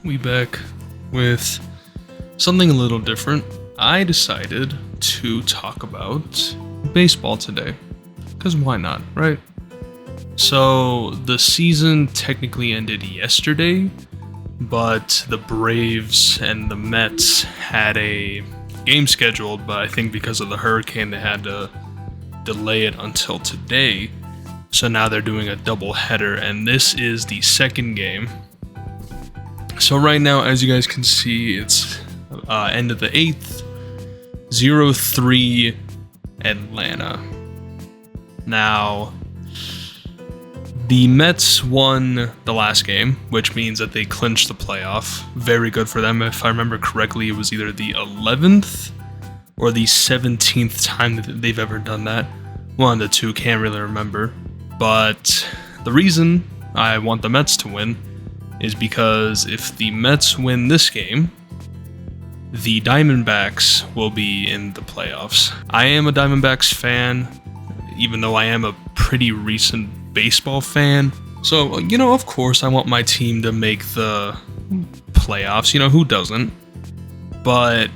we back with something a little different. I decided to talk about baseball today, because why not, right? So the season technically ended yesterday, but the Braves and the Mets had a game scheduled, but I think because of the hurricane they had to delay it until today. So now they're doing a double header, and this is the second game. So right now, as you guys can see, it's end of the 8th, 0-3 Atlanta. Now, the Mets won the last game, which means that they clinched the playoff. Very good for them. If I remember correctly, it was either the 11th or the 17th time that they've ever done that. One of the two, can't really remember. But the reason I want the Mets to win is because if the Mets win this game, the Diamondbacks will be in the playoffs. I am a Diamondbacks fan, even though I am a pretty recent baseball fan. So, of course, I want my team to make the playoffs. Who doesn't? But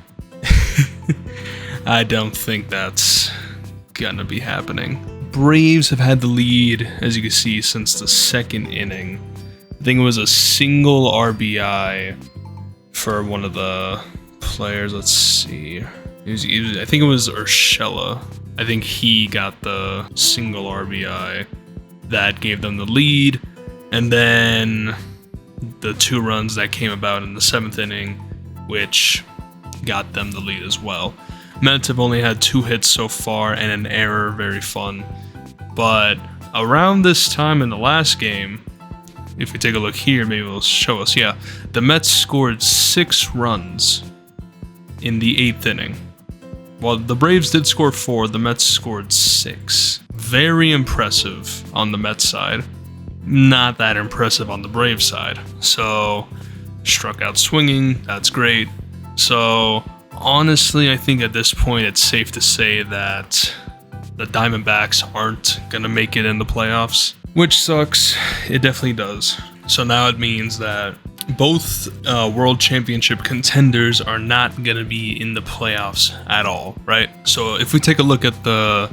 I don't think that's gonna be happening. Braves have had the lead, as you can see, since the second inning. I think it was a single RBI for one of the players. Let's see. I think it was Urshela. I think he got the single RBI that gave them the lead. And then the 2 runs that came about in the 7th inning, which got them the lead as well. Mets have only had 2 hits so far and an error, very fun. But around this time in the last game, if we take a look here, maybe it'll show us, the Mets scored 6 runs in the 8th inning. While the Braves did score 4, the Mets scored 6. Very impressive on the Mets side. Not that impressive on the Braves side. So, struck out swinging, that's great. So, honestly, I think at this point it's safe to say that the Diamondbacks aren't going to make it in the playoffs, which sucks. It definitely does. So now it means that both World Championship contenders are not going to be in the playoffs at all, right? So if we take a look at the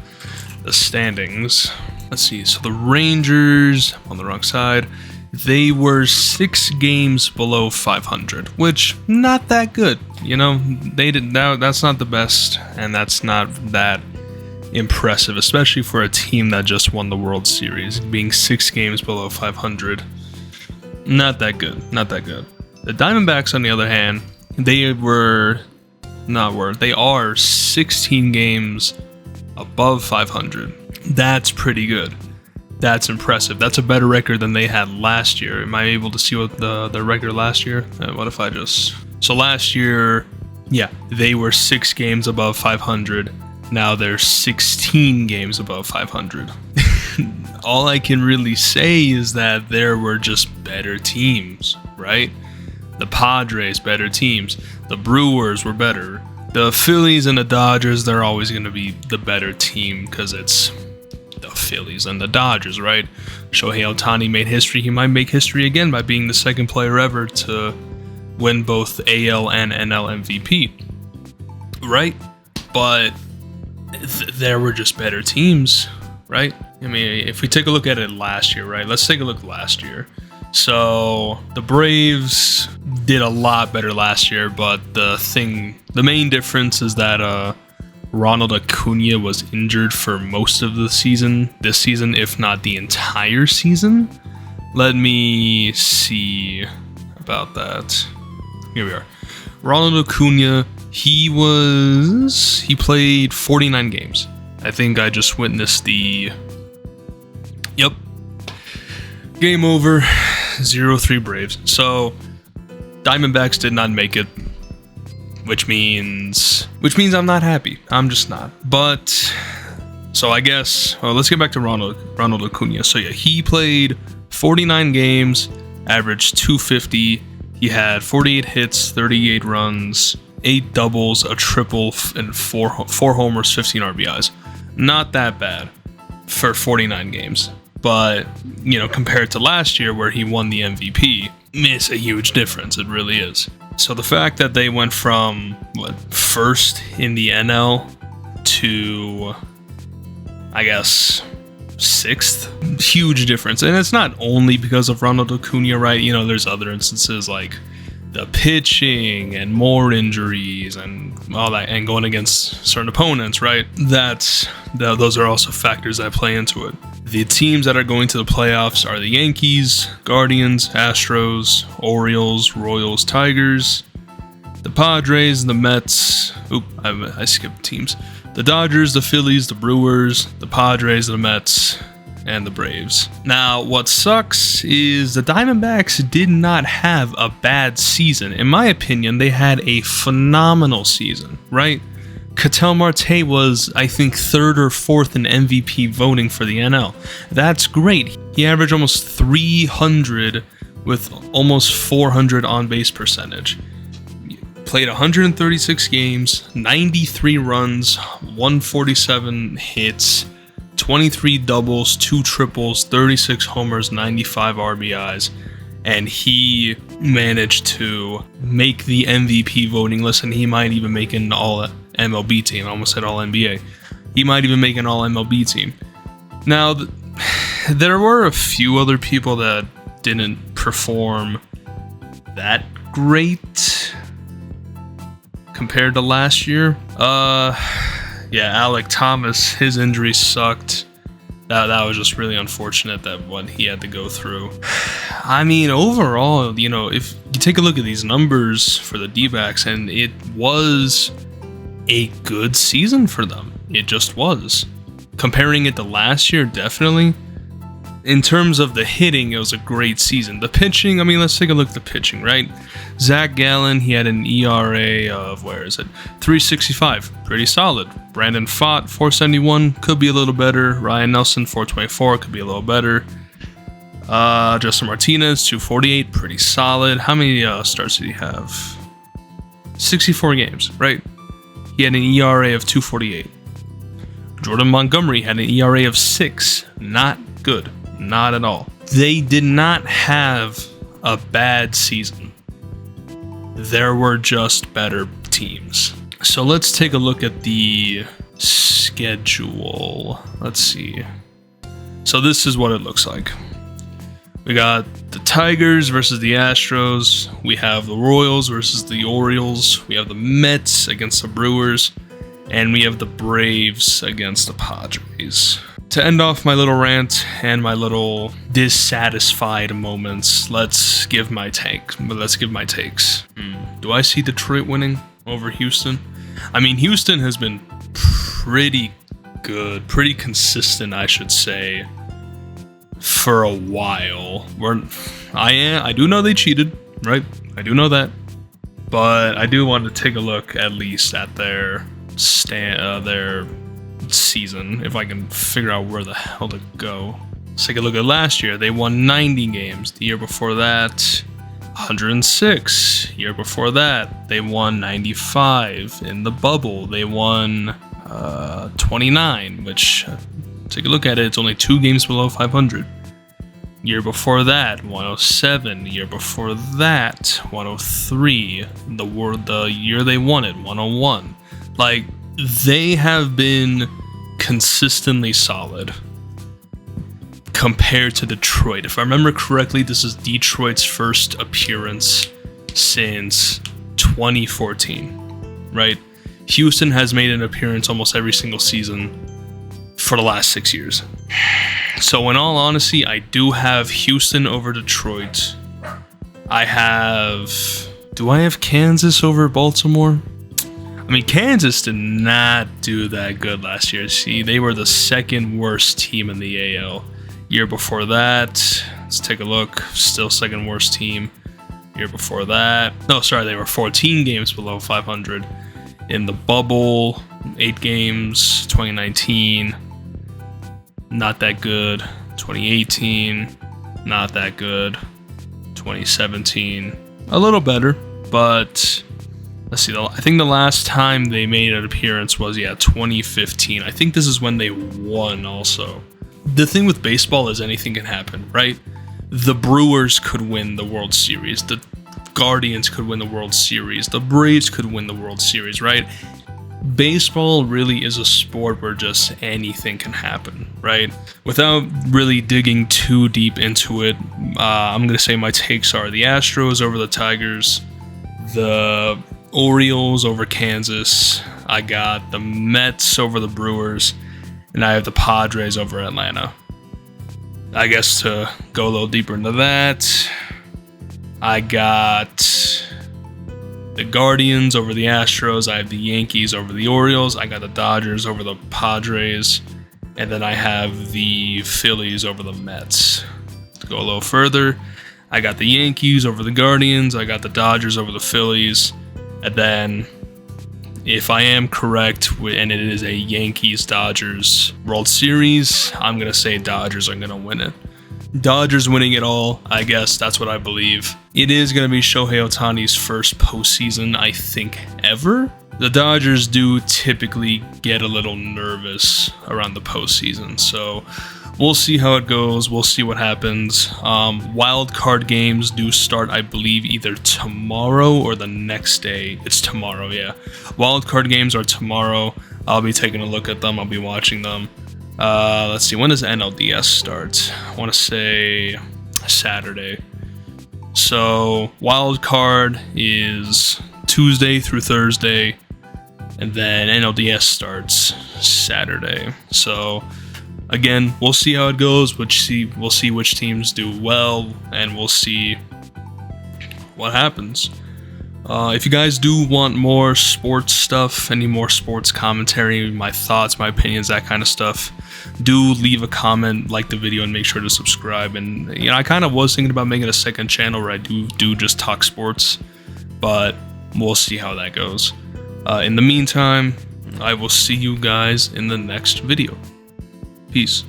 standings, let's see. So the Rangers, on the wrong side, they were 6 games below 500, which not that good. They didn't. That's not the best, and that's not that impressive, especially for a team that just won the World Series. Being 6 games below 500, not that good. The Diamondbacks, on the other hand, they are 16 games above 500. That's pretty good. That's impressive. That's a better record than they had last year. Am I able to see what the record last year? What if I just... So last year, they were 6 games above 500. Now they're 16 games above 500. All I can really say is that there were just better teams, right? The Padres, better teams. The Brewers were better. The Phillies and the Dodgers, they're always going to be the better team because it's the Phillies and the Dodgers, right? Shohei Ohtani made history. He might make history again by being the second player ever to win both AL and NL MVP, right? But there were just better teams, right? I mean, if we take a look at it last year, right? Let's take a look at last year. So the Braves did a lot better last year, but the main difference is that Ronald Acuna was injured for most of the season, this season, if not the entire season. Let me see about that. Here we are. Ronald Acuna, he played 49 games. I think I just witnessed game over, 0-3 Braves. So, Diamondbacks did not make it, which means I'm not happy. I'm just not. But, so I guess, let's get back to Ronald Acuna. So he played 49 games, averaged 250. He had 48 hits, 38 runs, 8 doubles, a triple, and 4 homers, 15 RBIs. Not that bad for 49 games. But, compared to last year where he won the MVP, it's a huge difference. It really is. So the fact that they went from first in the NL to, I guess, sixth, huge difference. And it's not only because of Ronald Acuna, right? You know, there's other instances like the pitching and more injuries and all that, and going against certain opponents, right? Those are also factors that play into it. The teams that are going to the playoffs are the Yankees, Guardians, Astros, Orioles, Royals, Tigers, the Padres, the Mets. I skipped teams. The Dodgers, the Phillies, the Brewers, the Padres, the Mets, and the Braves. Now, what sucks is the Diamondbacks did not have a bad season. In my opinion, they had a phenomenal season, right? Ketel Marte was, I think, 3rd or 4th in MVP voting for the NL. That's great. He averaged almost 300 with almost 400 on-base percentage. Played 136 games, 93 runs, 147 hits, 23 doubles, 2 triples, 36 homers, 95 RBIs, and he managed to make the MVP voting list, and he might even make an all-MLB team. I almost said all-NBA. He might even make an all-MLB team. Now, there were a few other people that didn't perform that great compared to last year. Alec Thomas, his injury sucked. That was just really unfortunate that what he had to go through. I mean, overall, you know, if you take a look at these numbers for the D-backs, and it was a good season for them. It just was. Comparing it to last year, definitely. In terms of the hitting, it was a great season. The pitching, I mean, let's take a look at the pitching, right? Zach Gallen, he had an ERA of, 3.65, pretty solid. Brandon Pfaadt, 4.71, could be a little better. Ryan Nelson, 4.24, could be a little better. Justin Martinez, 2.48, pretty solid. How many starts did he have? 64 games, right? He had an ERA of 2.48. Jordan Montgomery had an ERA of 6, not good. Not at all. They did not have a bad season. There were just better teams. So let's take a look at the schedule. Let's see. So this is what it looks like. We got the Tigers versus the Astros. We have the Royals versus the Orioles. We have the Mets against the Brewers. And we have the Braves against the Padres. To end off my little rant and my little dissatisfied moments, let's give my takes. Do I see Detroit winning over Houston? I mean, Houston has been pretty good, pretty consistent, I should say, for a while. I do know they cheated, right? I do know that, but I do want to take a look at least at their season, if I can figure out where the hell to go. Let's take a look at last year. They won 90 games. The year before that, 106. Year before that, they won 95. In the bubble, they won 29, which, take a look at it, it's only 2 games below 500. Year before that, 107. Year before that, 103. The year they won it, 101. Like, they have been consistently solid compared to Detroit. If I remember correctly, this is Detroit's first appearance since 2014, right? Houston has made an appearance almost every single season for the last 6 years. So in all honesty, I do have Houston over Detroit. Do I have Kansas over Baltimore? I mean, Kansas did not do that good last year. See, they were the 2nd worst team in the AL. Year before that, let's take a look. Still 2nd worst team. Year before that, they were 14 games below 500. In the bubble, 8 games. 2019, not that good. 2018, not that good. 2017, a little better, but let's see, I think the last time they made an appearance was, 2015. I think this is when they won also. The thing with baseball is anything can happen, right? the Brewers could win the World Series, the Guardians could win the World Series, the Braves could win the World Series, right? Baseball really is a sport where just anything can happen, right? Without really digging too deep into it, I'm going to say my takes are the Astros over the Tigers, the Orioles over Kansas, I got the Mets over the Brewers, and I have the Padres over Atlanta. I guess to go a little deeper into that, I got the Guardians over the Astros, I have the Yankees over the Orioles, I got the Dodgers over the Padres, and then I have the Phillies over the Mets. To go a little further, I got the Yankees over the Guardians, I got the Dodgers over the Phillies, and then if I am correct, and it is a Yankees-Dodgers World Series, I'm going to say Dodgers are going to win it. Dodgers winning it all, I guess that's what I believe. It is going to be Shohei Ohtani's first postseason, I think, ever. The Dodgers do typically get a little nervous around the postseason, so we'll see how it goes. We'll see what happens. Wild card games do start, I believe, either tomorrow or the next day. It's tomorrow, yeah. Wild card games are tomorrow. I'll be taking a look at them. I'll be watching them. Let's see. When does NLDS start? I want to say Saturday. So wild card is Tuesday through Thursday, and then NLDS starts Saturday. So again, we'll see how it goes. We'll see which teams do well, and we'll see what happens. If you guys do want more sports stuff, any more sports commentary, my thoughts, my opinions, that kind of stuff, do leave a comment, like the video, and make sure to subscribe. And I kind of was thinking about making a second channel where I do just talk sports, but we'll see how that goes. In the meantime, I will see you guys in the next video. Peace.